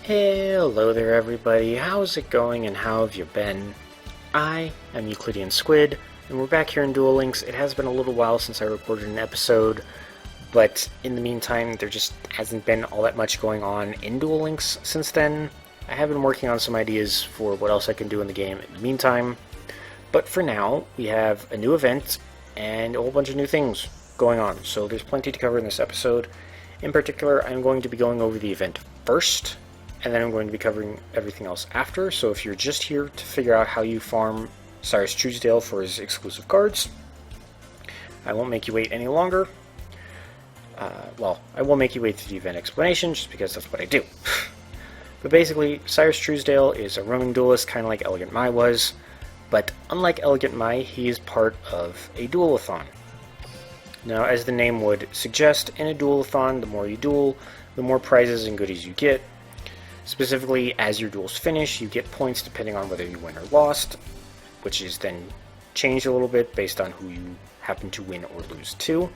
Hello there everybody, how's it going and how have you been? I am EuclideanSqd, and we're back here in Duel Links. It has been a little while since I recorded an episode, but in the meantime there just hasn't been all that much going on in Duel Links since then. I have been working on some ideas for what else I can do in the game in the meantime, but for now we have a new event and a whole bunch of new things going on, so there's plenty to cover in this episode. In particular, I'm going to be going over the event first, and then I'm going to be covering everything else after. So if you're just here to figure out how you farm Syrus Truesdale for his exclusive cards, I won't make you wait any longer. Well, I will make you wait through the event explanation, just because that's what I do. But basically, Syrus Truesdale is a roaming duelist, kind of like Elegant Mai was, but unlike Elegant Mai, he is part of a Duel-a-Thon. Now, as the name would suggest, in a Duel-a-Thon, the more you duel, the more prizes and goodies you get. Specifically, as your duels finish, you get points depending on whether you win or lost, which is then changed a little bit based on who you happen to win or lose to.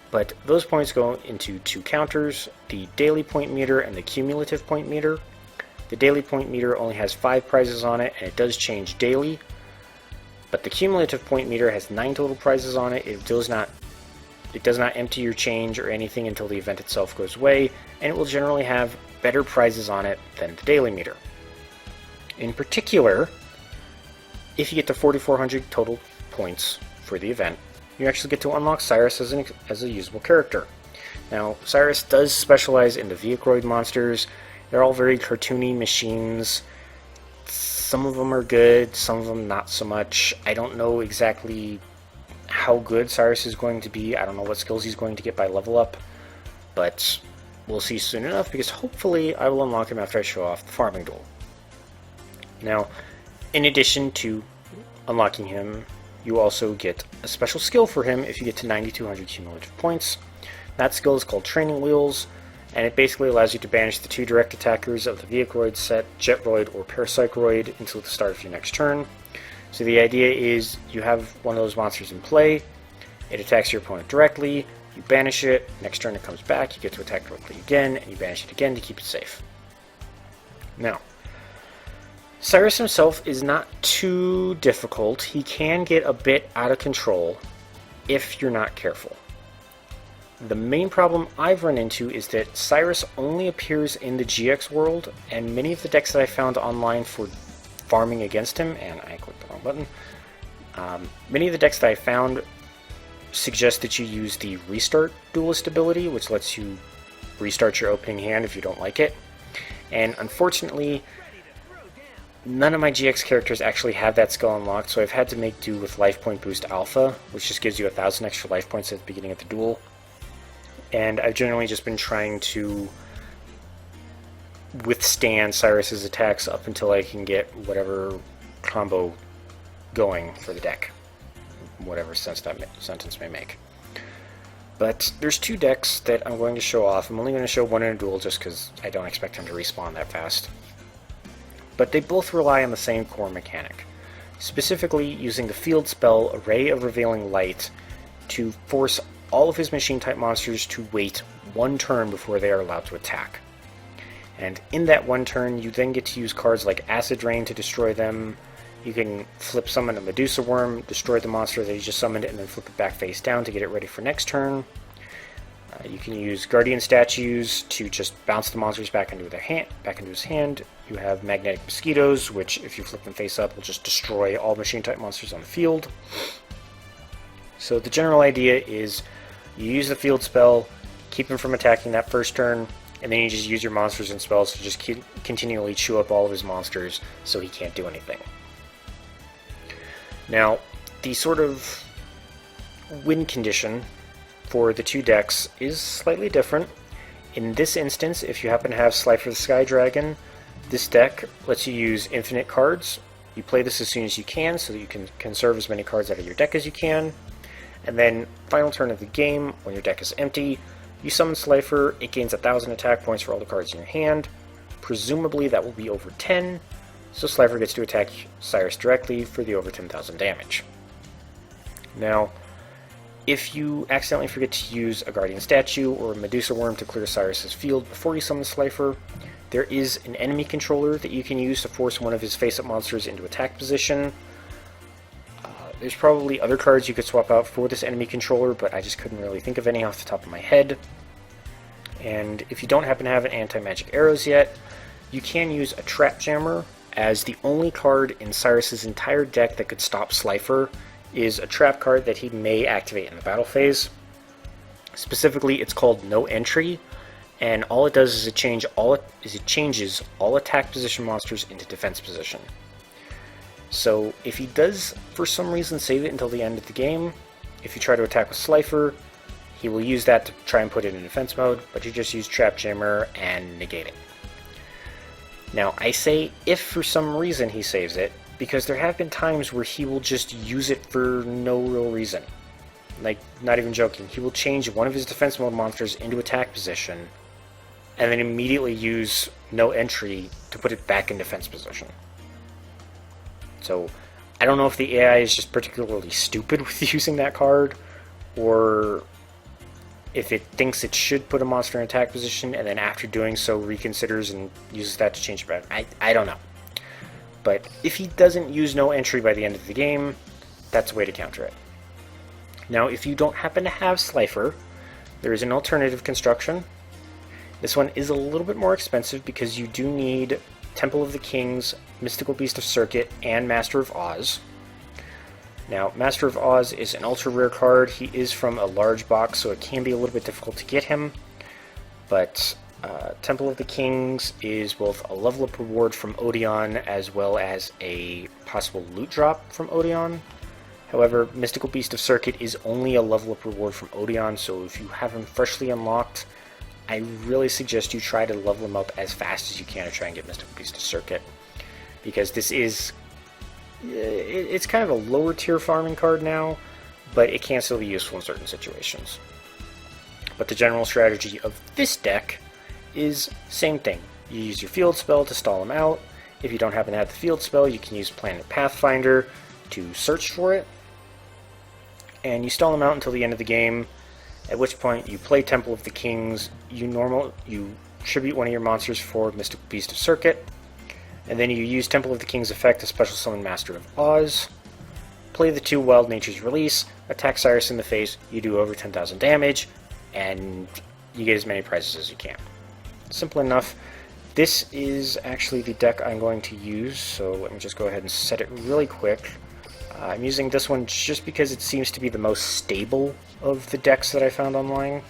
But those points go into two counters, the daily point meter and the cumulative point meter. The daily point meter only has 5 prizes on it, and it does change daily. But the cumulative point meter has 9 total prizes on it. It does not empty your change or anything until the event itself goes away, and it will generally have better prizes on it than the daily meter. In particular, if you get to 4,400 total points for the event, you actually get to unlock Syrus as a usable character. Now, Syrus does specialize in the Vehicle monsters. They're all very cartoony machines. Some of them are good, some of them not so much. I don't know exactly how good Syrus is going to be. I don't know what skills he's going to get by level up, but we'll see soon enough, because hopefully I will unlock him after I show off the farming duel. Now, in addition to unlocking him, you also get a special skill for him if you get to 9,200 cumulative points. That skill is called Training Wheels, and it basically allows you to banish the 2 direct attackers of the Vehicle set, Jetroid or Parapsychroid, until the start of your next turn. So the idea is you have one of those monsters in play, it attacks your opponent directly, you banish it, next turn it comes back, you get to attack directly again, and you banish it again to keep it safe. Now, Syrus himself is not too difficult. He can get a bit out of control if you're not careful. The main problem I've run into is that Syrus only appears in the GX world, and many of the decks that I found online for farming against him, and I clicked the wrong button, many of the decks that I found suggest that you use the Restart Duelist ability, which lets you restart your opening hand if you don't like it. And unfortunately, none of my GX characters actually have that skill unlocked, so I've had to make do with Life Point Boost Alpha, which just gives you 1,000 extra life points at the beginning of the duel. And I've generally just been trying to withstand Syrus's attacks up until I can get whatever combo going for the deck, whatever sense that sentence may make. But there's 2 decks that I'm going to show off. I'm only going to show one in a duel just because I don't expect him to respawn that fast. But they both rely on the same core mechanic, specifically using the field spell Array of Revealing Light to force all of his machine-type monsters to wait 1 turn before they are allowed to attack. And in that 1 turn, you then get to use cards like Acid Rain to destroy them. You can flip summon a Medusa Worm, destroy the monster that you just summoned, and then flip it back face down to get it ready for next turn. You can use Guardian Statues to just bounce the monsters back into his hand. You have Magnetic Mosquitoes, which, if you flip them face up, will just destroy all machine-type monsters on the field. So the general idea is you use the field spell, keep him from attacking that first turn, and then you just use your monsters and spells to just continually chew up all of his monsters so he can't do anything. Now, the sort of win condition for the 2 decks is slightly different. In this instance, if you happen to have Slifer the Sky Dragon, this deck lets you use infinite cards. You play this as soon as you can so that you can conserve as many cards out of your deck as you can. And then, final turn of the game, when your deck is empty, you summon Slifer, it gains 1,000 attack points for all the cards in your hand. Presumably that will be over 10, so Slifer gets to attack Syrus directly for the over 10,000 damage. Now, if you accidentally forget to use a Guardian Statue or a Medusa Worm to clear Syrus's field before you summon Slifer, there is an enemy controller that you can use to force one of his face-up monsters into attack position. There's probably other cards you could swap out for this enemy controller, but I just couldn't really think of any off the top of my head. And if you don't happen to have an anti-magic arrows yet, you can use a Trap Jammer, as the only card in Syrus's entire deck that could stop Slifer is a trap card that he may activate in the battle phase. Specifically, it's called No Entry, and all it does is it changes all attack position monsters into defense position. So if he does, for some reason, save it until the end of the game, if you try to attack with Slifer, he will use that to try and put it in defense mode, but you just use Trap Jammer and negate it. Now, I say if for some reason he saves it, because there have been times where he will just use it for no real reason. Like, not even joking, he will change one of his defense mode monsters into attack position, and then immediately use No Entry to put it back in defense position. So, I don't know if the AI is just particularly stupid with using that card, or if it thinks it should put a monster in attack position, and then after doing so reconsiders and uses that to change it back. I don't know. But if he doesn't use No Entry by the end of the game, that's a way to counter it. Now, if you don't happen to have Slifer, there is an alternative construction. This one is a little bit more expensive because you do need Temple of the Kings, Mystical Beast of Circuit, and Master of Oz. Now, Master of Oz is an ultra rare card. He is from a large box, so it can be a little bit difficult to get him. But Temple of the Kings is both a level up reward from Odeon as well as a possible loot drop from Odeon. However, Mystical Beast of Circuit is only a level up reward from Odeon, so if you have him freshly unlocked, I really suggest you try to level him up as fast as you can to try and get Mystical Beast of Circuit. Because this is... it's kind of a lower tier farming card now, but it can still be useful in certain situations. But the general strategy of this deck is same thing. You use your field spell to stall him out. If you don't happen to have the field spell, you can use Planet Pathfinder to search for it. And you stall him out until the end of the game, at which point you play Temple of the Kings, you tribute one of your monsters for Mystical Beast of Circuit, and then you use Temple of the King's effect to special summon Master of Oz, play the 2 Wild Nature's Release, attack Syrus in the face, you do over 10,000 damage, and you get as many prizes as you can. Simple enough. This is actually the deck I'm going to use, so let me just go ahead and set it really quick. I'm using this one just because it seems to be the most stable of the decks that I found online.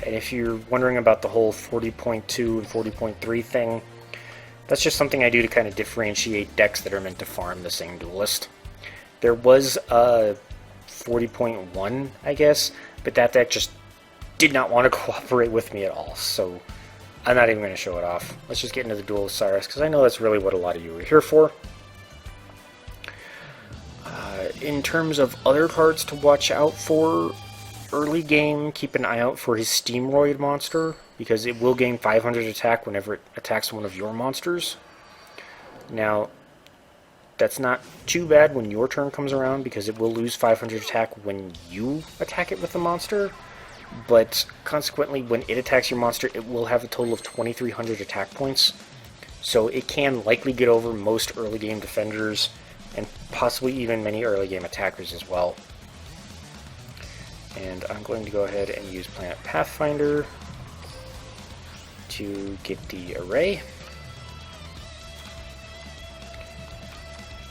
And if you're wondering about the whole 40.2 and 40.3 thing, that's just something I do to kind of differentiate decks that are meant to farm the same duelist. There was a 40.1, I guess, but that deck just did not want to cooperate with me at all, so I'm not even going to show it off. Let's just get into the duel with Syrus, because I know that's really what a lot of you are here for. In terms of other cards to watch out for, early game, keep an eye out for his Steamroid monster, because it will gain 500 attack whenever it attacks one of your monsters. Now, that's not too bad when your turn comes around, because it will lose 500 attack when you attack it with the monster, but consequently, when it attacks your monster, it will have a total of 2,300 attack points, so it can likely get over most early game defenders, and possibly even many early game attackers as well. And I'm going to go ahead and use Planet Pathfinder to get the array.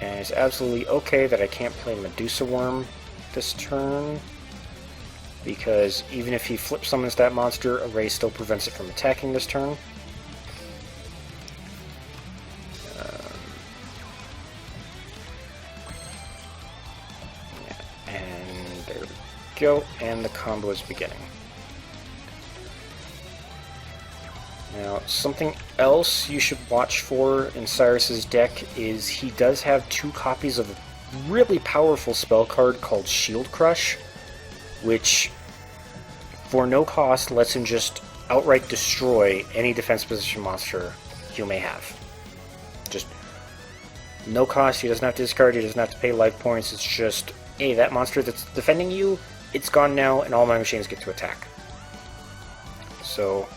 And it's absolutely okay that I can't play Medusa Worm this turn, because even if he flip summons that monster, array still prevents it from attacking this turn. Go, and the combo is beginning. Now, something else you should watch for in Syrus's deck is he does have 2 copies of a really powerful spell card called Shield Crush, which, for no cost, lets him just outright destroy any defense position monster you may have. Just no cost, he doesn't have to discard, he doesn't have to pay life points, it's just, hey, that monster that's defending you, it's gone now, and all my machines get to attack. So,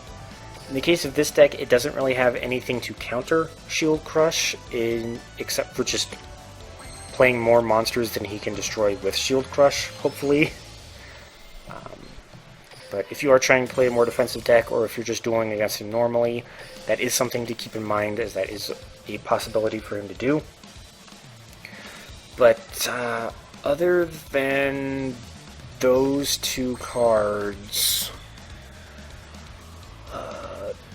In the case of this deck, it doesn't really have anything to counter Shield Crush, except for just playing more monsters than he can destroy with Shield Crush, hopefully. But if you are trying to play a more defensive deck, or if you're just dueling against him normally, that is something to keep in mind, as that is a possibility for him to do. But other than those two cards,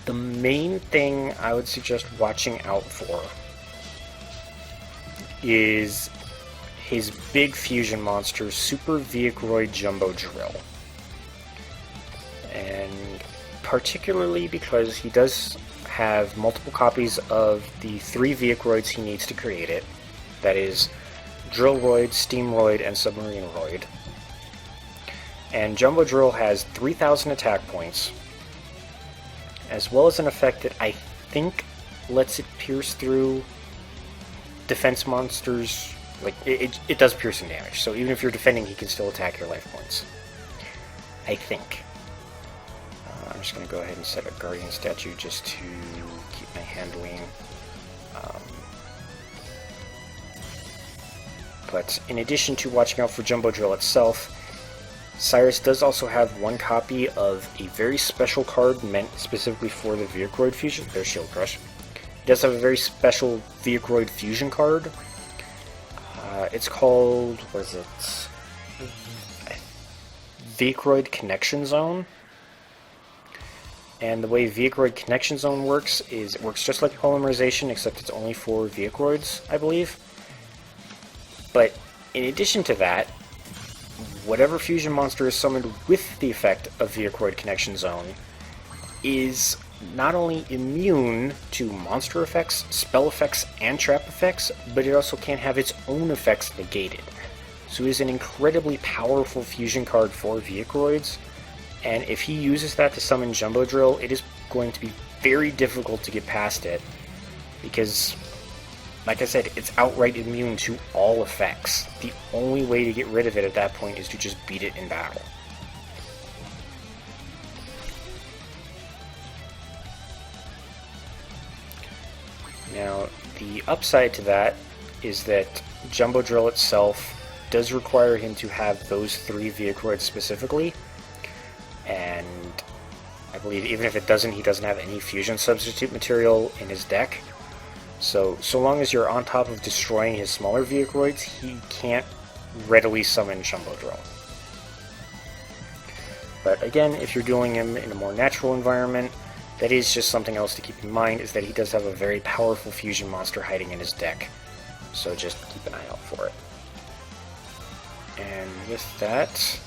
the main thing I would suggest watching out for is his big fusion monster, Super Vehiculoid Jumbo Drill. And particularly because he does have multiple copies of the 3 Vehiculoids he needs to create it. That is Drillroid, Steamroid, and Submarineroid. And Jumbo Drill has 3,000 attack points, as well as an effect that I think lets it pierce through defense monsters. Like, it does piercing damage, so even if you're defending, he can still attack your life points. I think. I'm just going to go ahead and set a Guardian statue just to keep my handling. But in addition to watching out for Jumbo Drill itself, Syrus does also have one copy of a very special card meant specifically for the Vehiculoid Fusion. There's Shield Crush. He does have a very special Vehiculoid Fusion card. It's called, what is it? Vehiculoid Connection Zone. And the way Vehiculoid Connection Zone works is it works just like Polymerization, except it's only for Vehiculoids, I believe. But in addition to that, whatever fusion monster is summoned with the effect of Vehiculoid Connection Zone is not only immune to monster effects, spell effects, and trap effects, but it also can have its own effects negated. So it is an incredibly powerful fusion card for Vehiculoids, and if he uses that to summon Jumbo Drill, it is going to be very difficult to get past it, because, like I said, it's outright immune to all effects. The only way to get rid of it at that point is to just beat it in battle. Now, the upside to that is that Jumbo Drill itself does require him to have those 3 Vehiculoids specifically, and I believe even if it doesn't, he doesn't have any fusion substitute material in his deck. So long as you're on top of destroying his smaller Vehiculoids, he can't readily summon Jumbo Drill. But again, if you're dueling him in a more natural environment, that is just something else to keep in mind, is that he does have a very powerful fusion monster hiding in his deck. So just keep an eye out for it. And with that,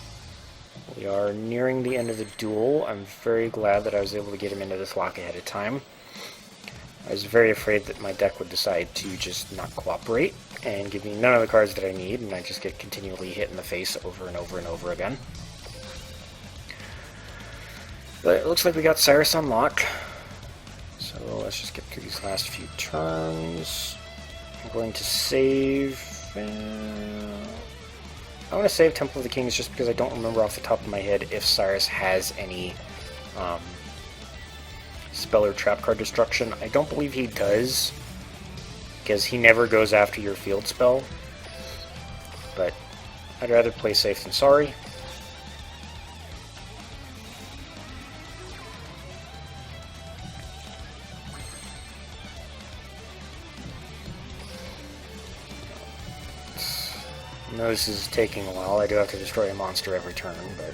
we are nearing the end of the duel. I'm very glad that I was able to get him into this lock ahead of time. I was very afraid that my deck would decide to just not cooperate and give me none of the cards that I need, and I just get continually hit in the face over and over and over again. But it looks like we got Syrus on lock. So let's just get through these last few turns. I'm going to save... I want to save Temple of the Kings just because I don't remember off the top of my head if Syrus has any spell or trap card destruction. I don't believe he does, because he never goes after your field spell. But I'd rather play safe than sorry. I know this is taking a while. I do have to destroy a monster every turn, but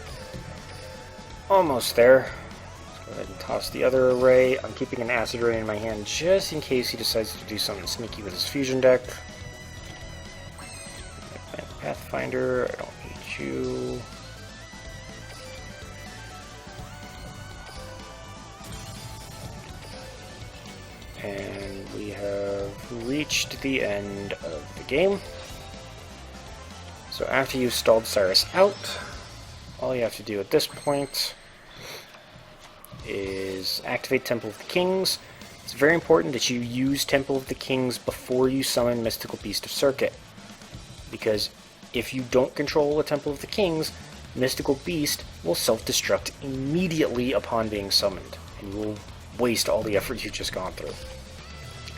almost there. Let's go ahead and toss the other array. I'm keeping an Acid Ray in my hand just in case he decides to do something sneaky with his fusion deck. Pathfinder, I don't need you. And we have reached the end of the game. So after you've stalled Syrus out, all you have to do at this point is activate Temple of the Kings. It's very important that you use Temple of the Kings before you summon Mystical Beast of Circuit, because if you don't control the Temple of the Kings, Mystical Beast will self-destruct immediately upon being summoned, and you will waste all the effort you've just gone through.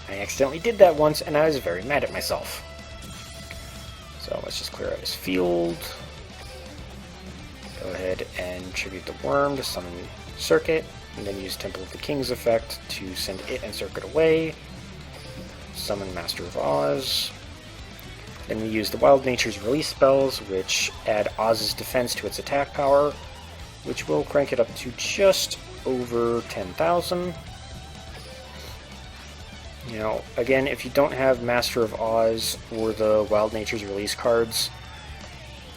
I accidentally did that once, and I was very mad at myself. So let's just clear out his field. Go ahead and tribute the worm to summon Circuit, and then use Temple of the King's effect to send it and Circuit away. Summon Master of Oz. Then we use the Wild Nature's release spells, which add Oz's defense to its attack power, which will crank it up to just over 10,000. You know, again, if you don't have Master of Oz or the Wild Nature's release cards,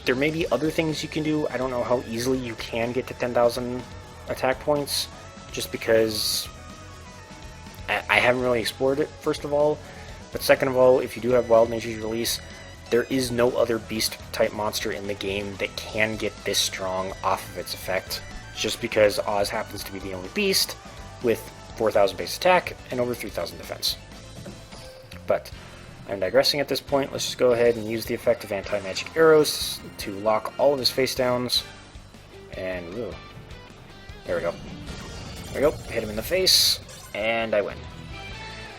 there may be other things you can do. I don't know how easily you can get to 10,000 attack points, just because I haven't really explored it, first of all. But second of all, if you do have Wild Nature's release, there is no other beast-type monster in the game that can get this strong off of its effect, just because Oz happens to be the only beast with 4,000 base attack and over 3,000 defense. But I'm digressing at this point. Let's just go ahead and use the effect of anti-magic arrows to lock all of his face downs. And ooh, there we go. There we go. Hit him in the face, and I win.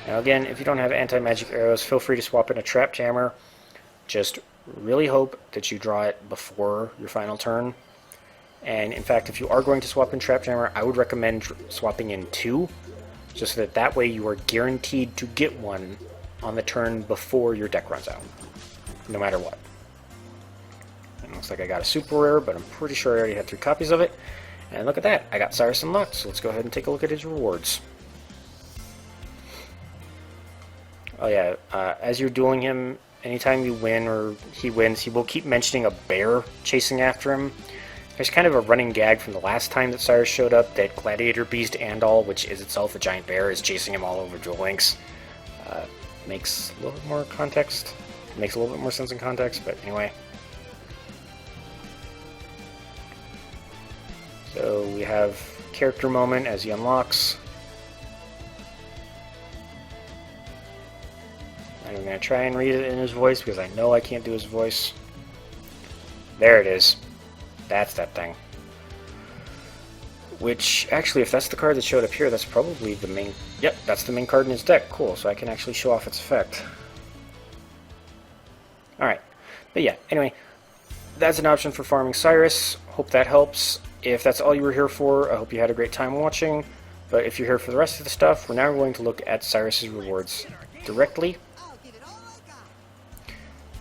Now again, if you don't have anti-magic arrows, feel free to swap in a trap jammer. Just really hope that you draw it before your final turn. And in fact, if you are going to swap in trap jammer, I would recommend swapping in 2, just so that way you are guaranteed to get one on the turn before your deck runs out, no matter what. It looks like I got a super rare, but I'm pretty sure I already had 3 copies of it. And look at that, I got Syrus unlocked, so let's go ahead and take a look at his rewards. Oh yeah, as you're dueling him, anytime you win or he wins, he will keep mentioning a bear chasing after him. There's kind of a running gag from the last time that Syrus showed up that Gladiator Beast Andal, which is itself a giant bear, is chasing him all over Duel Links. Makes a little bit more context. Makes a little bit more sense in context, but anyway. So we have character moment as he unlocks. I'm going to try and read it in his voice because I know I can't do his voice. There it is. That's that thing. Which, actually, if that's the card that showed up here, that's probably the main... Yep, that's the main card in his deck. Cool, so I can actually show off its effect. Alright. But yeah, anyway, that's an option for farming Syrus. Hope that helps. If that's all you were here for, I hope you had a great time watching. But if you're here for the rest of the stuff, we're now going to look at Syrus's rewards directly.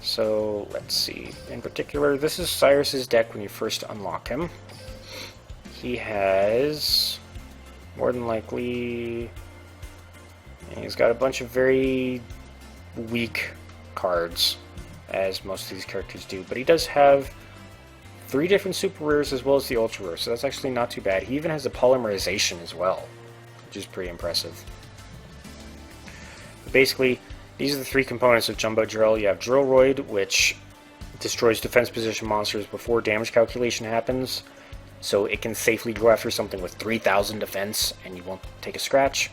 So, let's see. In particular, this is Syrus's deck when you first unlock him. He has, more than likely, he's got a bunch of very weak cards, as most of these characters do. But he does have 3 different super rares as well as the ultra rare, so that's actually not too bad. He even has a polymerization as well, which is pretty impressive. But basically, these are the 3 components of Jumbo Drill. You have Drillroid, which destroys defense position monsters before damage calculation happens, so it can safely go after something with 3,000 defense and you won't take a scratch.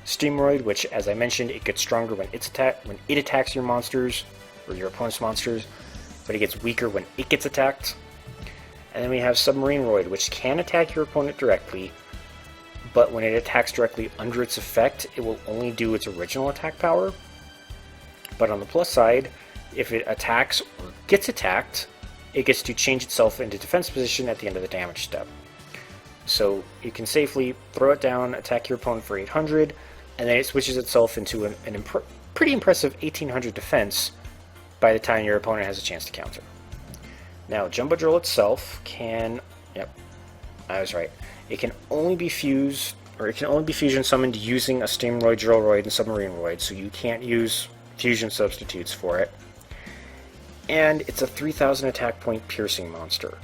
Steamroid, which, as I mentioned, it gets stronger when it attacks your monsters, or your opponent's monsters, but it gets weaker when it gets attacked. And then we have Submarine Roid, which can attack your opponent directly, but when it attacks directly under its effect, it will only do its original attack power. But on the plus side, if it attacks or gets attacked, it gets to change itself into defense position at the end of the damage step. So you can safely throw it down, attack your opponent for 800, and then it switches itself into an pretty impressive 1800 defense by the time your opponent has a chance to counter. Now, Jumbo Drill itself can... Yep, I was right. It can only be fused, or it can only be fusion summoned using a Steamroid, Drillroid, and Submarine Roid, so you can't use fusion substitutes for it. And it's a 3,000 attack point piercing monster.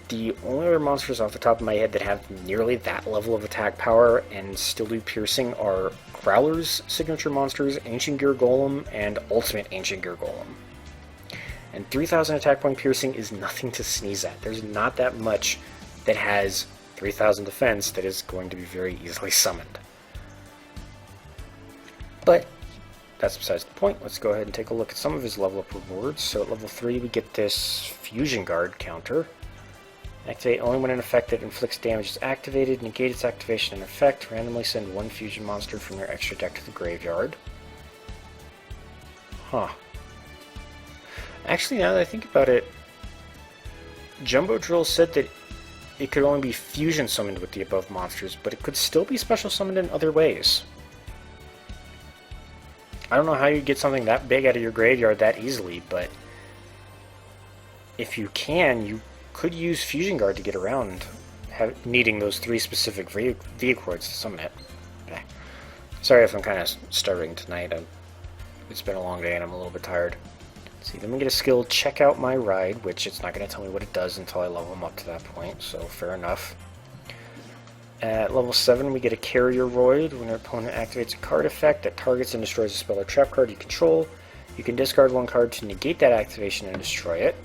The only other monsters off the top of my head that have nearly that level of attack power and still do piercing are Growler's signature monsters, Ancient Gear Golem, and Ultimate Ancient Gear Golem. And 3,000 attack point piercing is nothing to sneeze at. There's not that much that has 3,000 defense that is going to be very easily summoned. But that's besides the point. Let's go ahead and take a look at some of his level up rewards. So at level 3 we get this Fusion Guard counter, Activate only when an effect that inflicts damage is activated. Negate its activation and effect. Randomly send one fusion monster from your extra deck to the graveyard. Huh. Actually, now that I think about it, Jumbo Drill said that it could only be fusion summoned with the above monsters, but it could still be special summoned in other ways. I don't know how you get something that big out of your graveyard that easily, but if you can, you could use Fusion Guard to get around needing those 3 specific Vehicroids to summon it. Sorry if I'm kind of stuttering tonight. It's been a long day and I'm a little bit tired. Let's see, then we get a skill, Check Out My Ride, which it's not going to tell me what it does until I level him up to that point, so fair enough. At level 7, we get a Carrier Roid. When your opponent activates a card effect that targets and destroys a spell or trap card you control, you can discard 1 card to negate that activation and destroy it.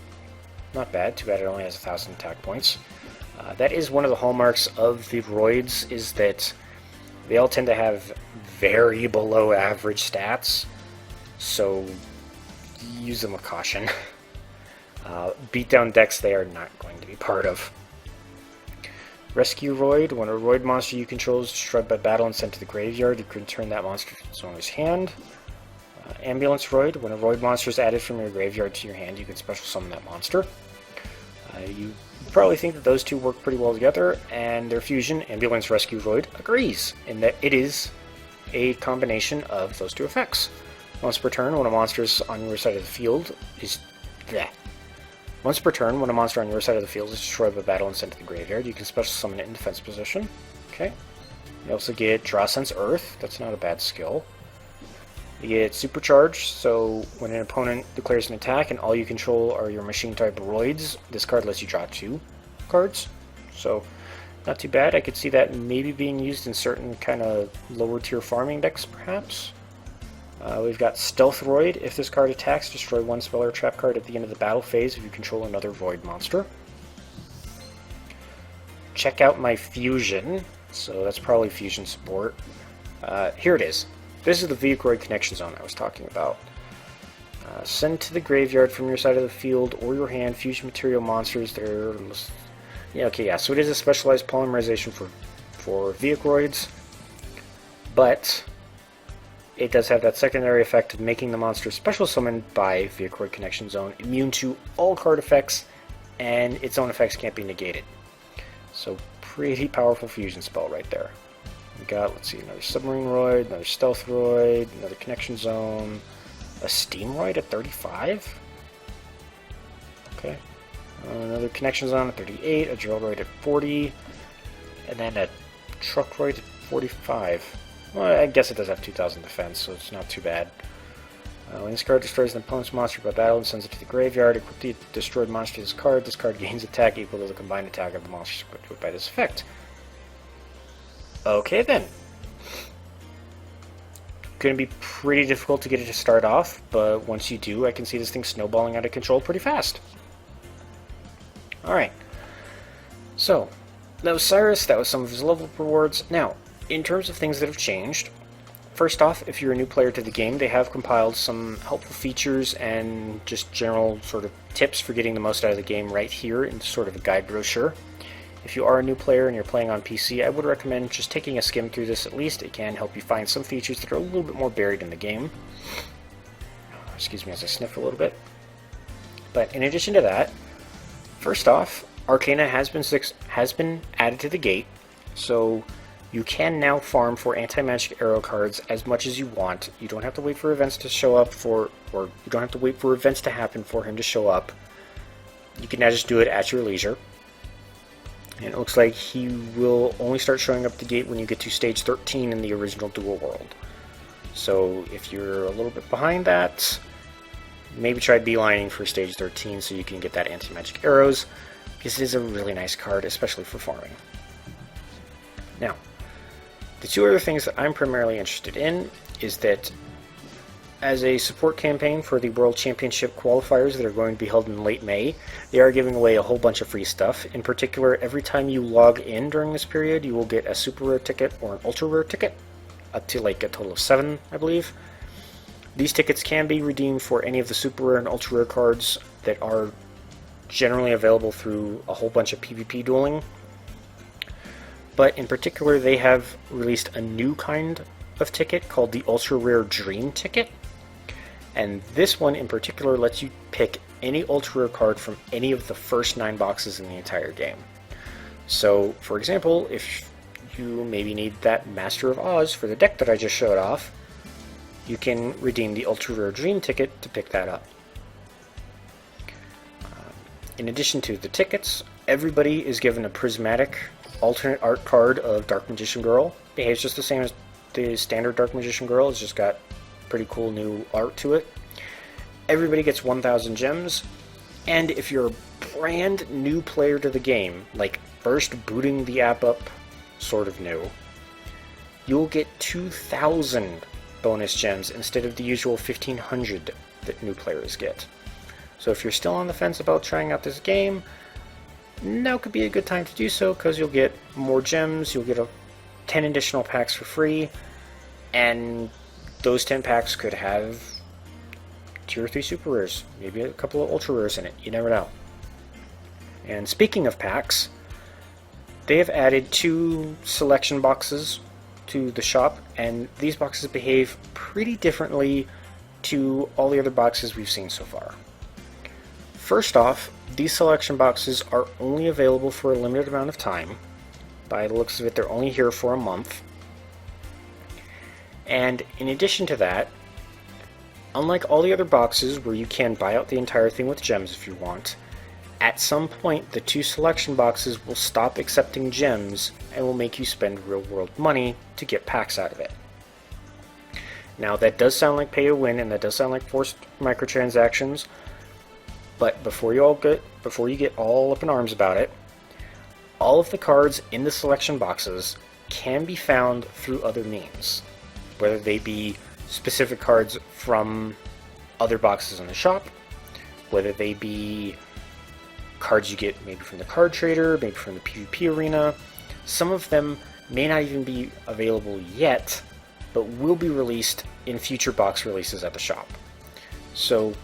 Not bad, too bad it only has 1,000 attack points. That is one of the hallmarks of the Roids, is that they all tend to have very below average stats, so use them with caution. Beatdown decks they are not going to be part of. Rescue Roid. When a Roid monster you control is destroyed by battle and sent to the graveyard, you can return that monster to its owner's hand. Ambulance Roid. When a Roid monster is added from your graveyard to your hand, you can special summon that monster. You probably think that those two work pretty well together, and their fusion, Ambulance Rescue Roid, agrees in that it is a combination of those 2 effects. Once per turn, when a monster is on your side of the field is Once per turn, when a monster on your side of the field is destroyed by battle and sent to the graveyard, you can special summon it in defense position. Okay. You also get Draw Sense Earth. That's not a bad skill. You get Supercharge, so when an opponent declares an attack and all you control are your machine-type Roids, this card lets you draw 2 cards. So, not too bad. I could see that maybe being used in certain kind of lower-tier farming decks, perhaps. We've got Stealth Roid. If this card attacks, destroy 1 spell or trap card at the end of the battle phase if you control another Roid monster. Check Out My Fusion. So that's probably fusion support. Here it is. This is the Vehicroid connection zone I was talking about. Send to the graveyard from your side of the field or your hand fusion material monsters that are... so it is a specialized polymerization for Vehicroids, but it does have that secondary effect of making the monster special summoned by Vehicroid Connection Zone immune to all card effects, and its own effects can't be negated. So pretty powerful fusion spell right there. We got, let's see, another Submarine Roid, another Stealth Roid, another Connection Zone, a Steam Roid at 35? Okay. Another Connection Zone at 38, a Drill Roid at 40, and then a Truck Roid at 45. Well, I guess it does have 2,000 defense, so it's not too bad. When this card destroys an opponent's monster by battle and sends it to the graveyard, equip the destroyed monster to this card. This card gains attack equal to the combined attack of the monsters equipped with by this effect. Okay then. Going to be pretty difficult to get it to start off, but once you do, I can see this thing snowballing out of control pretty fast. Alright. So, that was Syrus, that was some of his level up rewards. Now, in terms of things that have changed, first off, if you're a new player to the game, they have compiled some helpful features and just general sort of tips for getting the most out of the game right here in sort of a guide brochure. If you are a new player and you're playing on PC, I would recommend just taking a skim through this at least. It can help you find some features that are a little bit more buried in the game. Excuse me as I sniff a little bit. But in addition to that, first off, Arcana has been added to the gate, so you can now farm for anti-magic arrow cards as much as you want. You don't have to wait for events to show up or you don't have to wait for events to happen for him to show up. You can now just do it at your leisure. And it looks like he will only start showing up at the gate when you get to stage 13 in the original Duel world. So if you're a little bit behind that, maybe try beelining for stage 13 so you can get that anti-magic arrows, because it is a really nice card, especially for farming. Now, the 2 other things that I'm primarily interested in is that as a support campaign for the World Championship qualifiers that are going to be held in late May, they are giving away a whole bunch of free stuff. In particular, every time you log in during this period, you will get a super rare ticket or an ultra rare ticket, up to like a total of 7, I believe. These tickets can be redeemed for any of the super rare and ultra rare cards that are generally available through a whole bunch of PvP dueling. But in particular, they have released a new kind of ticket called the Ultra Rare Dream Ticket. And this one in particular lets you pick any Ultra Rare card from any of the first 9 boxes in the entire game. So, for example, if you maybe need that Master of Oz for the deck that I just showed off, you can redeem the Ultra Rare Dream Ticket to pick that up. In addition to the tickets, everybody is given a prismatic alternate art card of Dark Magician Girl. Behaves just the same as the standard Dark Magician Girl, it's just got pretty cool new art to it. Everybody gets 1,000 gems, and if you're a brand new player to the game, like first booting the app up, sort of new, you'll get 2,000 bonus gems instead of the usual 1,500 that new players get. So if you're still on the fence about trying out this game, now could be a good time to do so, because you'll get more gems, you'll get 10 additional packs for free, and those 10 packs could have tier 3 super rares, maybe a couple of ultra rares in it, you never know. And speaking of packs, they have added 2 selection boxes to the shop, and these boxes behave pretty differently to all the other boxes we've seen so far. First off, these selection boxes are only available for a limited amount of time. By the looks of it, they're only here for a month. And in addition to that, unlike all the other boxes where you can buy out the entire thing with gems if you want, at some point the 2 selection boxes will stop accepting gems and will make you spend real world money to get packs out of it. Now that does sound like pay to win, and that does sound like forced microtransactions, but before you get all up in arms about it, all of the cards in the selection boxes can be found through other means, whether they be specific cards from other boxes in the shop, whether they be cards you get maybe from the card trader, maybe from the PvP arena. Some of them may not even be available yet, but will be released in future box releases at the shop. So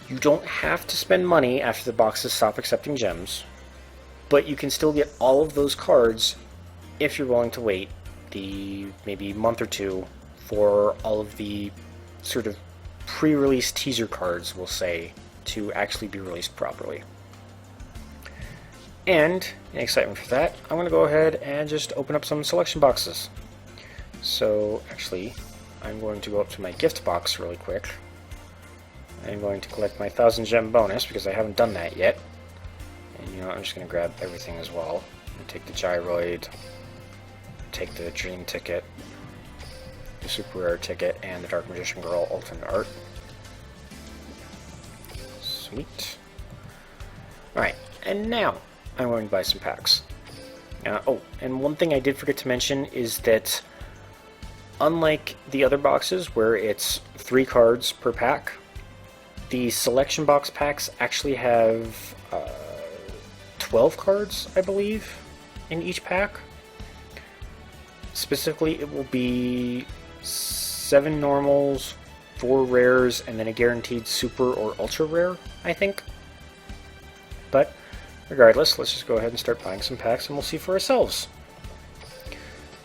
you don't have to spend money after the boxes stop accepting gems, but you can still get all of those cards if you're willing to wait the maybe month or two for all of the sort of pre-release teaser cards, we'll say, to actually be released properly. And in excitement for that, I'm going to go ahead and just open up some selection boxes. So actually, I'm going to go up to my gift box really quick. I'm going to collect my 1,000 gem bonus because I haven't done that yet. And you know, I'm just going to grab everything as well. Take the gyroid, take the dream ticket, the super rare ticket, and the Dark Magician Girl alternate art. Sweet. Alright, and now I'm going to buy some packs. Oh, and one thing I did forget to mention is that unlike the other boxes where it's 3 cards per pack, the selection box packs actually have 12 cards, I believe, in each pack. Specifically, it will be 7 normals, 4 rares, and then a guaranteed super or ultra rare, I think. But regardless, let's just go ahead and start buying some packs and we'll see for ourselves.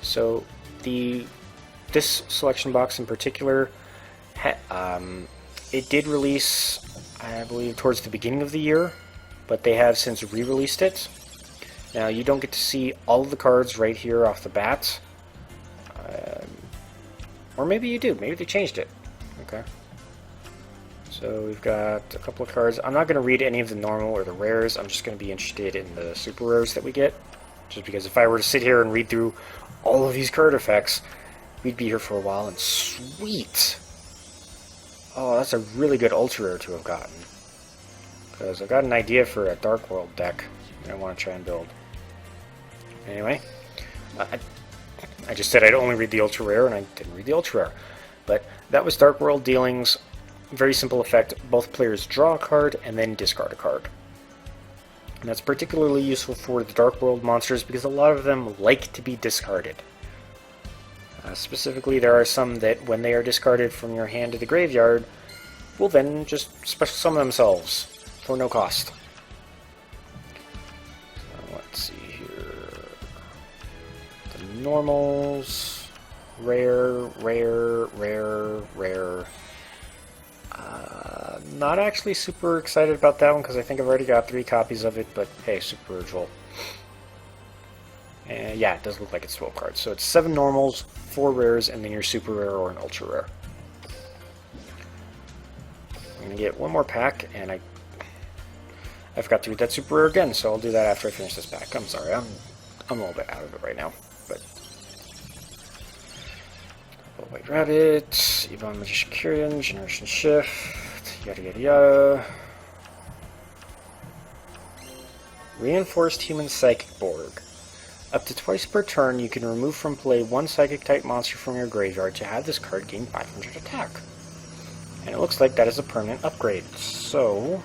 So this selection box in particular, it did release, I believe, towards the beginning of the year, but they have since re-released it. Now, you don't get to see all of the cards right here off the bat. Or maybe you do. Maybe they changed it. Okay. So we've got a couple of cards. I'm not going to read any of the normal or the rares. I'm just going to be interested in the super rares that we get. Just because if I were to sit here and read through all of these card effects, we'd be here for a while. And sweet! Oh, that's a really good ultra rare to have gotten. Because I've got an idea for a Dark World deck that I want to try and build. Anyway, I just said I'd only read the ultra rare, and I didn't read the ultra rare. But that was Dark World Dealings. Very simple effect. Both players draw a card and then discard a card. And that's particularly useful for the Dark World monsters because a lot of them like to be discarded. Specifically, there are some that, when they are discarded from your hand to the graveyard, will then just special summon themselves for no cost. normals, rare, rare, rare, rare. Not actually super excited about that one because I think I've already got 3 copies of it, but hey, super original. And yeah, it does look like it's 12 cards. So it's 7 normals, 4 rares, and then your super rare or an ultra rare. I'm going to get one more pack, and I forgot to read that super rare again, so I'll do that after I finish this pack. I'm sorry, I'm a little bit out of it right now. But White Rabbit, Yvonne Magician Curian, Generation Shift, yada yada yada. Reinforced Human Psychic Borg. Up to twice per turn, you can remove from play 1 Psychic-type monster from your graveyard to have this card gain 500 attack. And it looks like that is a permanent upgrade. So,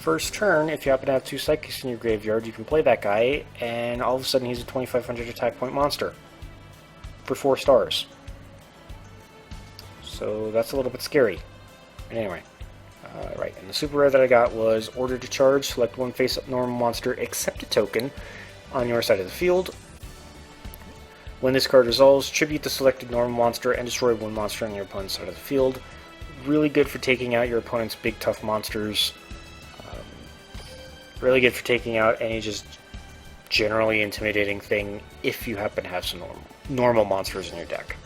first turn, if you happen to have 2 Psychics in your graveyard, you can play that guy, and all of a sudden he's a 2500 attack point monster. For 4 stars. So that's a little bit scary. But anyway. Right, and the super rare that I got was Order to Charge. Select 1 face-up normal monster except a token on your side of the field. When this card resolves, tribute the selected normal monster and destroy 1 monster on your opponent's side of the field. Really good for taking out your opponent's big tough monsters. Really good for taking out any just generally intimidating thing if you happen to have some normal monsters in your deck.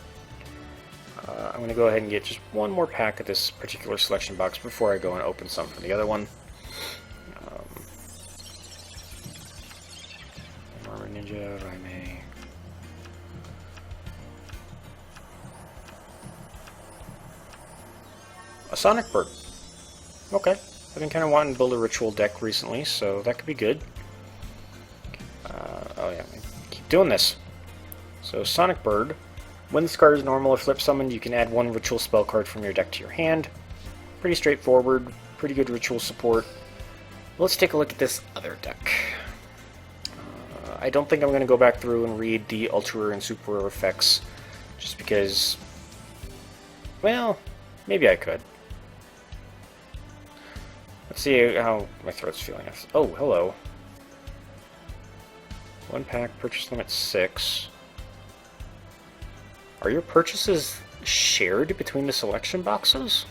I'm going to go ahead and get just one more pack of this particular selection box before I go and open some from the other one. Armor Ninja, Raime. A Sonic Bird. Okay. I've been kind of wanting to build a ritual deck recently, so that could be good. Oh yeah, keep doing this. So Sonic Bird. When this card is normal or flip summoned, you can add 1 ritual spell card from your deck to your hand. Pretty straightforward, pretty good ritual support. Let's take a look at this other deck. I don't think I'm going to go back through and read the ultra rare and super rare effects, just because, well, maybe I could. Let's see how my throat's feeling. Oh, hello. 1 pack, purchase limit 6. Are your purchases shared between the selection boxes?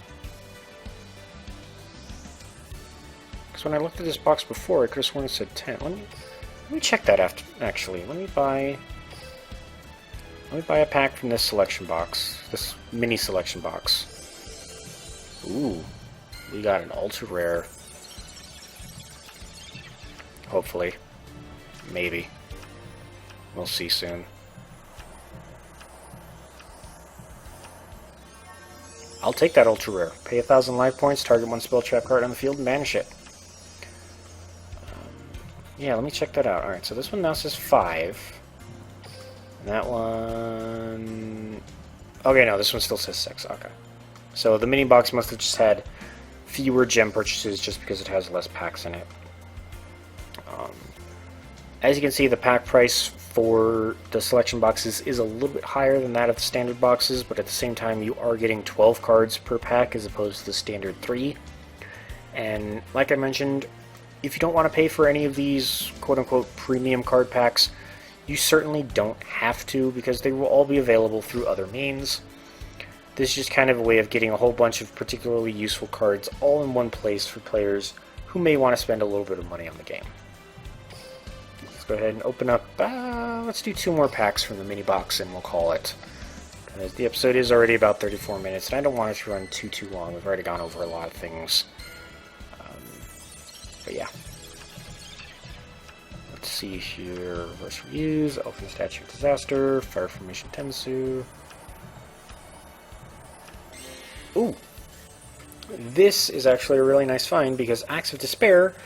Because when I looked at this box before, I could have sworn it said 10. Let me check that after. Actually, let me buy a pack from this selection box, this mini selection box. Ooh, we got an ultra rare. Hopefully, maybe. We'll see soon. I'll take that ultra rare. Pay 1,000 life points, target 1 spell trap card on the field, and banish it. Yeah, let me check that out. Alright, so this one now says 5. And that one... Okay, no, this one still says 6. Okay. So the mini box must have just had fewer gem purchases just because it has less packs in it. As you can see, the pack price for the selection boxes is a little bit higher than that of the standard boxes, but at the same time you are getting 12 cards per pack as opposed to the standard 3. And like I mentioned, if you don't want to pay for any of these quote-unquote premium card packs, you certainly don't have to, because they will all be available through other means. This is just kind of a way of getting a whole bunch of particularly useful cards all in one place for players who may want to spend a little bit of money on the game. Go ahead and open up, let's do 2 more packs from the mini box and we'll call it. Because the episode is already about 34 minutes and I don't want it to run too long. We've already gone over a lot of things. But yeah. Let's see here. Reverse Reviews, Elfin Statue of Disaster, Fire Formation Tensu. Ooh! This is actually a really nice find because Acts of Despair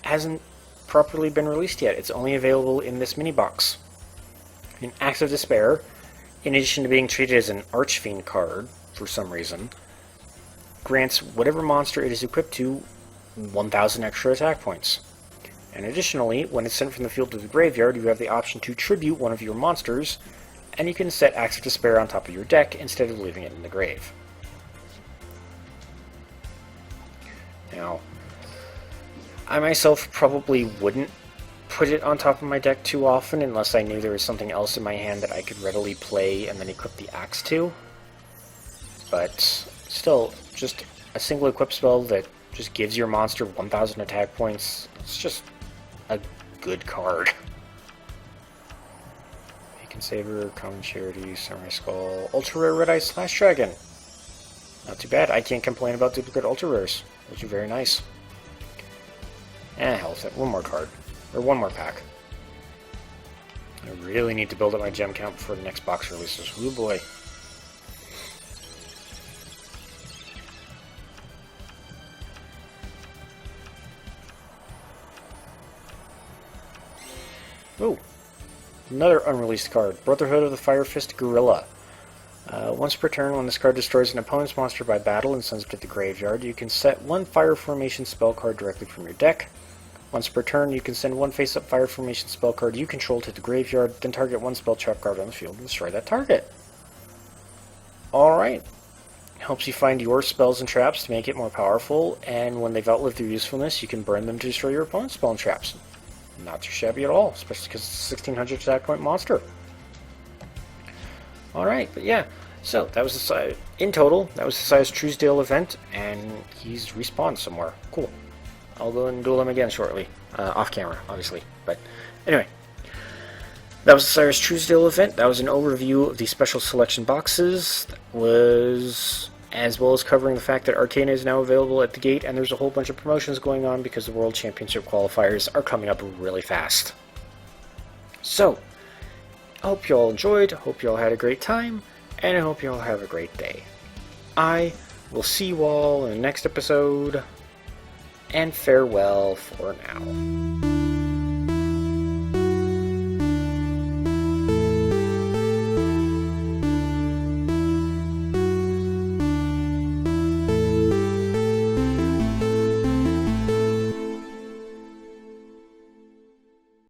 hasn't properly been released yet. It's only available in this mini box. And Acts of Despair, in addition to being treated as an Archfiend card for some reason, grants whatever monster it is equipped to 1,000 extra attack points. And additionally, when it's sent from the field to the graveyard, you have the option to tribute one of your monsters, and you can set Acts of Despair on top of your deck instead of leaving it in the grave. Now, I myself probably wouldn't put it on top of my deck too often unless I knew there was something else in my hand that I could readily play and then equip the axe to. But still, just a single equip spell that just gives your monster 1,000 attack points. It's just a good card. Beacon Saber, Common Charity, Samurai Skull, Ultra Rare Red Eye Slash Dragon. Not too bad. I can't complain about duplicate Ultra Rares. Those are very nice. Hell, one more card. Or one more pack. I really need to build up my gem count before the next box releases. Ooh boy. Ooh. Another unreleased card. Brotherhood of the Fire Fist Gorilla. Once per turn, when this card destroys an opponent's monster by battle and sends it to the graveyard, you can set one Fire Formation spell card directly from your deck. Once per turn, you can send one face-up Fire Formation spell card you control to the graveyard, then target one spell trap card on the field and destroy that target. Alright. Helps you find your spells and traps to make it more powerful, and when they've outlived their usefulness, you can burn them to destroy your opponent's spell and traps. Not too shabby at all, especially because it's a 1600 attack point monster. Alright, but yeah, so that was the in total, that was the Syrus Truesdale event, and he's respawned somewhere. Cool. I'll go and duel him again shortly. Off camera, obviously. But anyway, that was the Syrus Truesdale event. That was an overview of the special selection boxes. That was as well as covering the fact that Arcana is now available at the gate, and there's a whole bunch of promotions going on because the World Championship qualifiers are coming up really fast. So, I hope you all enjoyed, I hope you all had a great time, and I hope you all have a great day. I will see you all in the next episode, and farewell for now.